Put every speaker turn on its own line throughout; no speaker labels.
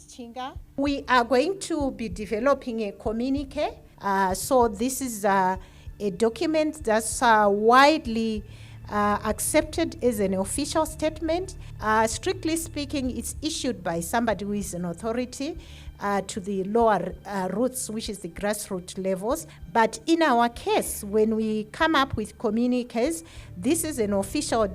Chinga. We are going to be developing a communique. So this is a document that's widely accepted as an official statement. Strictly speaking, it's issued by somebody who is an authority to the lower roots, which is the grassroots levels. But in our case, when we come up with communiques, this is an official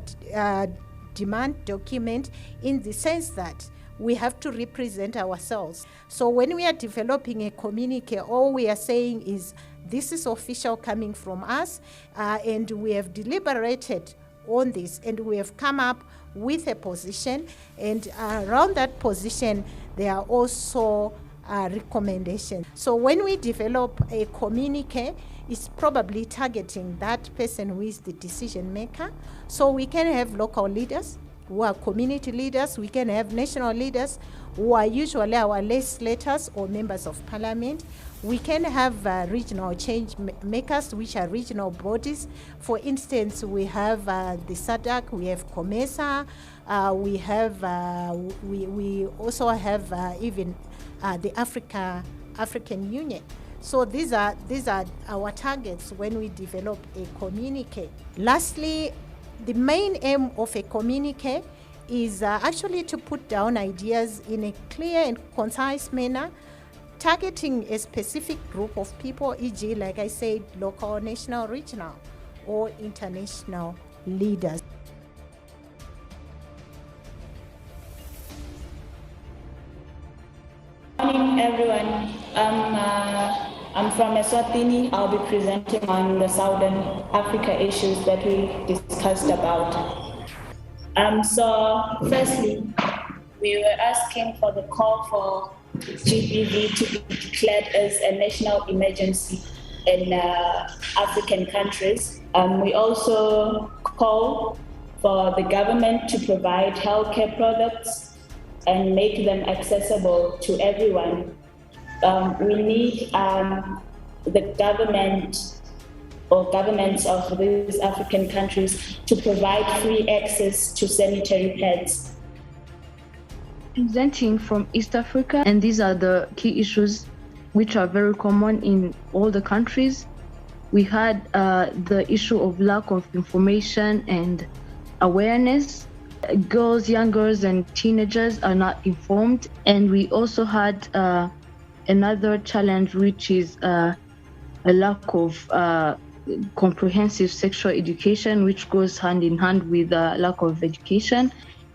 demand document in the sense that we have to represent ourselves. So when we are developing a communique, all we are saying is this is official coming from us, and we have deliberated on this, and we have come up with a position, and around that position there are also recommendations. So when we develop a communique, it's probably targeting that person who is the decision maker. So we can have local leaders who are community leaders, we can have national leaders who are usually our legislators or members of parliament. We can have regional change makers, which are regional bodies. For instance, we have the SADC, we have COMESA, we have we also have even the African Union. So these are our targets when we develop a communique. Lastly, the main aim of a communique is actually to put down ideas in a clear and concise manner, targeting a specific group of people, e.g., like I said, local, national, regional, or international leaders.
Good morning, everyone. I'm from Eswatini. I'll be presenting on the Southern Africa issues that we discussed about. So firstly, we were asking for the call for GBV to be declared as a national emergency in African countries. We also call for the government to provide healthcare products and make them accessible to everyone. We need the government or governments of these African countries to provide free access to sanitary pads.
Presenting from East Africa, and these are the key issues which are very common in all the countries. We had the issue of lack of information and awareness. Young girls and teenagers are not informed, and we also had another challenge, which is a lack of comprehensive sexual education, which goes hand in hand with lack of education.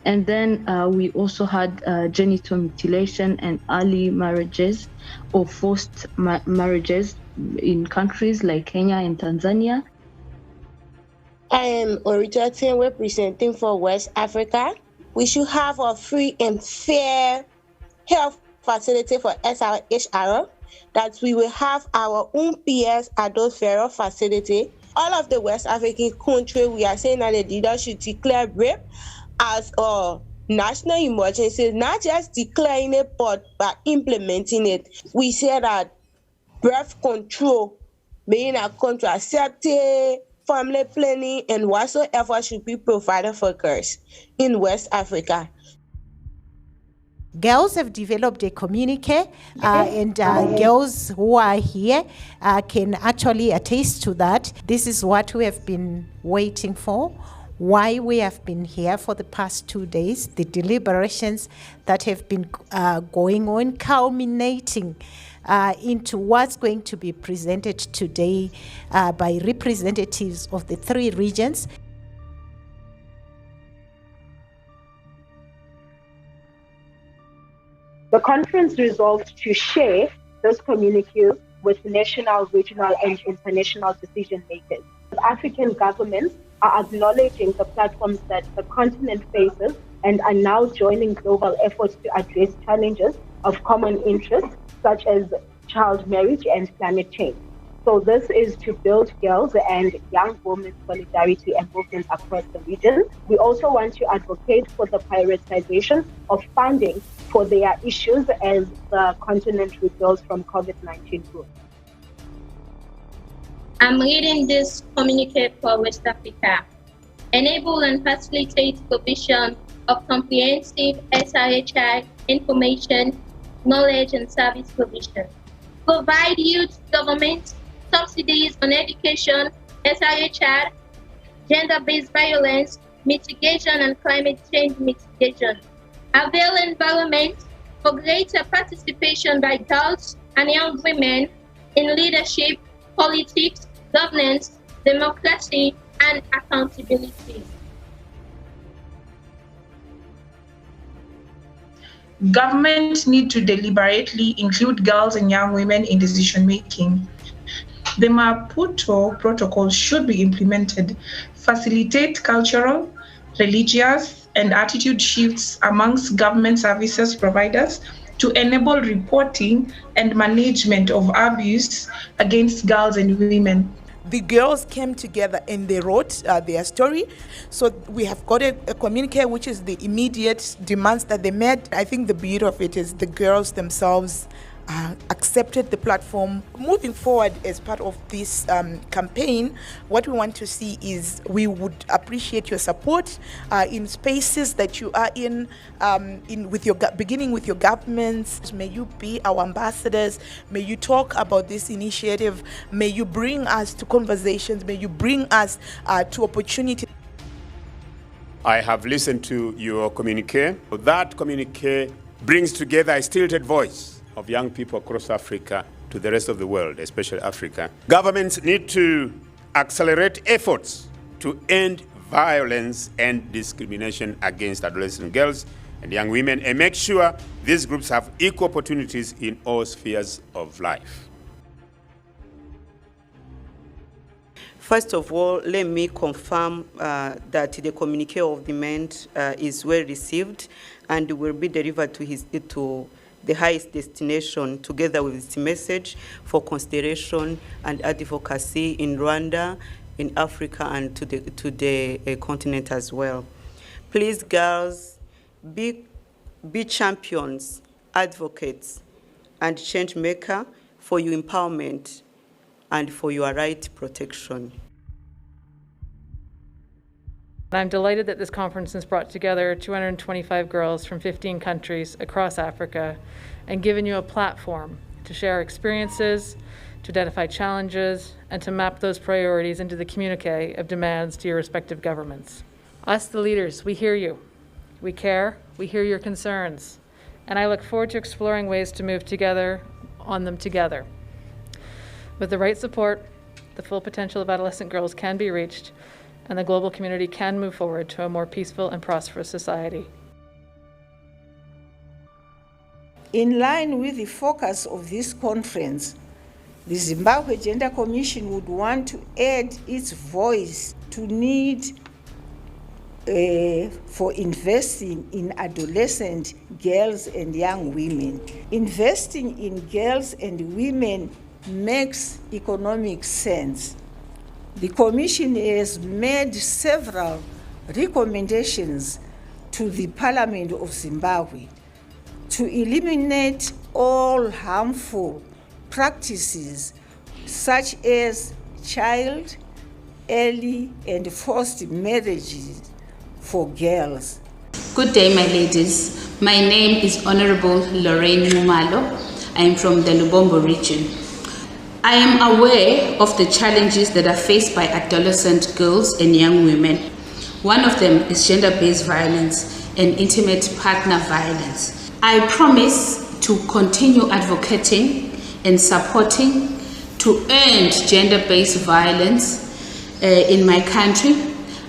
And then we also had genital mutilation and early marriages or forced marriages in countries like Kenya and Tanzania.
I am originating representing for West Africa. We should have a free and fair health facility for SRHR, that we will have our own PS adult referral facility. All of the West African countries, we are saying that the leaders should declare rape as a national emergency, not just declaring it, but implementing it. We say that birth control, being a contraceptive, family planning, and whatsoever should be provided for girls in West Africa.
Girls have developed a communique, and girls who are here can actually attest to that. This is what we have been waiting for, why we have been here for the past 2 days, the deliberations that have been going on, culminating into what's going to be presented today by representatives of the 3 regions.
The conference resolved to share this communique with national, regional, and international decision makers. African governments are acknowledging the platforms that the continent faces and are now joining global efforts to address challenges of common interest, such as child marriage and climate change. So this is to build girls and young women's solidarity and movement across the region. We also want to advocate for the prioritization of funding for their issues as the continent rebuilds from COVID-19 growth.
I'm reading this communique for West Africa. Enable and facilitate provision of comprehensive SRHI information knowledge and service provision. Provide youth government subsidies on education, SIHR, gender-based violence, mitigation and climate change mitigation. Avail environment for greater participation by girls and young women in leadership, politics, governance, democracy, and accountability.
Governments need to deliberately include girls and young women in decision-making. The Maputo Protocol should be implemented, facilitate cultural, religious, and attitude shifts amongst government services providers to enable reporting and management of abuse against girls and women.
The girls came together and they wrote their story. So we have got a communique, which is the immediate demands that they made. I think the beauty of it is the girls themselves accepted the platform. Moving forward as part of this campaign, what we want to see is we would appreciate your support in spaces that you are in with your beginning with your governments. May you be our ambassadors. May you talk about this initiative. May you bring us to conversations. May you bring us to opportunity.
I have listened to your communique. That communique brings together a stilted voice of young people across Africa to the rest of the world, especially Africa. Governments need to accelerate efforts to end violence and discrimination against adolescent girls and young women and make sure these groups have equal opportunities in all spheres of life.
First of all, let me confirm that the communique of the men is well received and will be delivered to the highest destination together with its message for consideration and advocacy in Rwanda, in Africa, and to the continent as well. Please, girls, be champions, advocates, and change maker for your empowerment and for your right protection.
I'm delighted that this conference has brought together 225 girls from 15 countries across Africa and given you a platform to share experiences, to identify challenges, and to map those priorities into the communique of demands to your respective governments. Us, the leaders, we hear you. We care, we hear your concerns, and I look forward to exploring ways to move together on them together. With the right support, the full potential of adolescent girls can be reached, and the global community can move forward to a more peaceful and prosperous society.
In line with the focus of this conference, the Zimbabwe Gender Commission would want to add its voice to need for investing in adolescent girls and young women. Investing in girls and women makes economic sense. The Commission has made several recommendations to the Parliament of Zimbabwe to eliminate all harmful practices such as child, early, and forced marriages for girls.
Good day, my ladies. My name is Honorable Lorraine Mumalo. I am from the Lubombo region. I am aware of the challenges that are faced by adolescent girls and young women. One of them is gender-based violence and intimate partner violence. I promise to continue advocating and supporting to end gender-based violence in my country.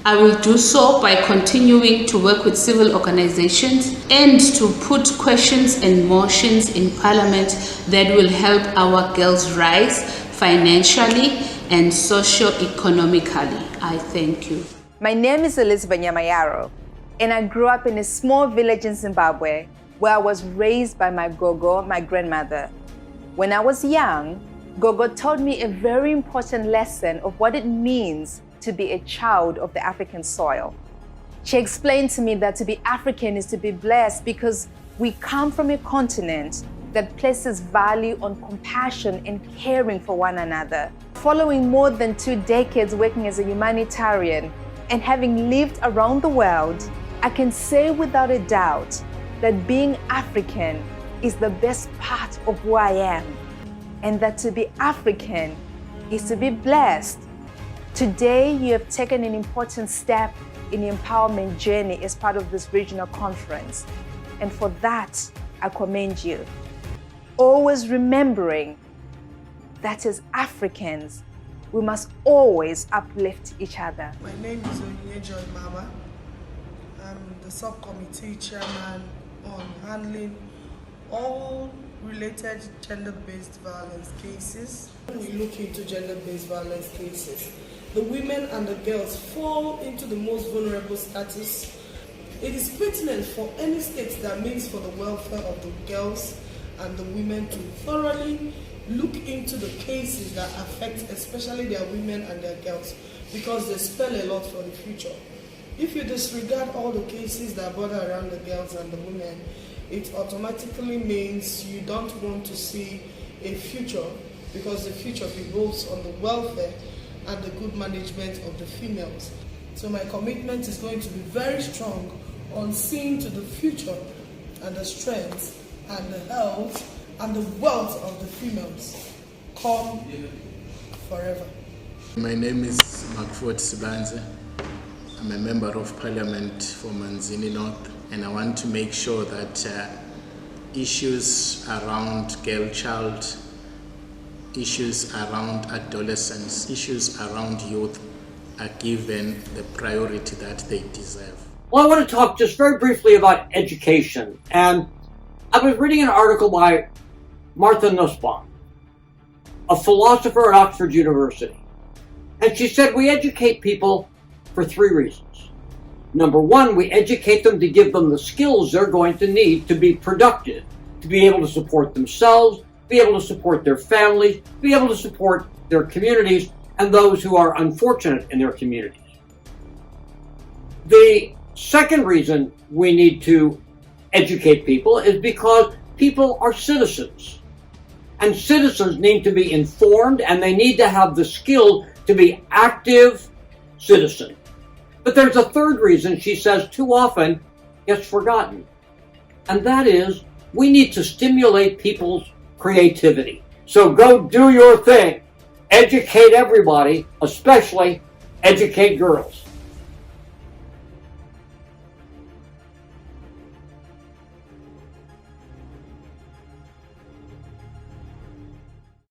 I will do so by continuing to work with civil organizations and to put questions and motions in Parliament that will help our girls rise financially and socio-economically. I thank you.
My name is Elizabeth Nyamayaro, and I grew up in a small village in Zimbabwe where I was raised by my gogo, my grandmother. When I was young, Gogo taught me a very important lesson of what it means to be a child of the African soil. She explained to me that to be African is to be blessed because we come from a continent that places value on compassion and caring for one another. Following more than 2 decades working as a humanitarian and having lived around the world, I can say without a doubt that being African is the best part of who I am, and that to be African is to be blessed. Today, you have taken an important step in the empowerment journey as part of this regional conference, and for that, I commend you. Always remembering that as Africans, we must always uplift each other.
My name is Onyinye Mama. I'm the subcommittee chairman on handling all related gender-based violence cases. When we look into gender-based violence cases, the women and the girls fall into the most vulnerable status. It is pertinent for any state that means for the welfare of the girls and the women to thoroughly look into the cases that affect especially their women and their girls, because they spell a lot for the future. If you disregard all the cases that bother around the girls and the women, it automatically means you don't want to see a future, because the future revolves on the welfare and the good management of the females. So my commitment is going to be very strong on seeing to the future and the strength and the health and the wealth of the females come forever.
My name is Makford Sibanze. I'm a member of Parliament for Manzini North, and I want to make sure that issues around girl-child, issues around adolescents, issues around youth are given the priority that they deserve.
Well, I want to talk just very briefly about education. And I was reading an article by Martha Nussbaum, a philosopher at Oxford University. And she said, we educate people for 3 reasons. Number 1, we educate them to give them the skills they're going to need to be productive, to be able to support themselves, be able to support their families, be able to support their communities and those who are unfortunate in their communities. The second reason we need to educate people is because people are citizens. And citizens need to be informed, and they need to have the skill to be active citizens. But there's a third reason she says too often gets forgotten. And that is, we need to stimulate people's creativity. So go do your thing. Educate everybody, especially educate girls.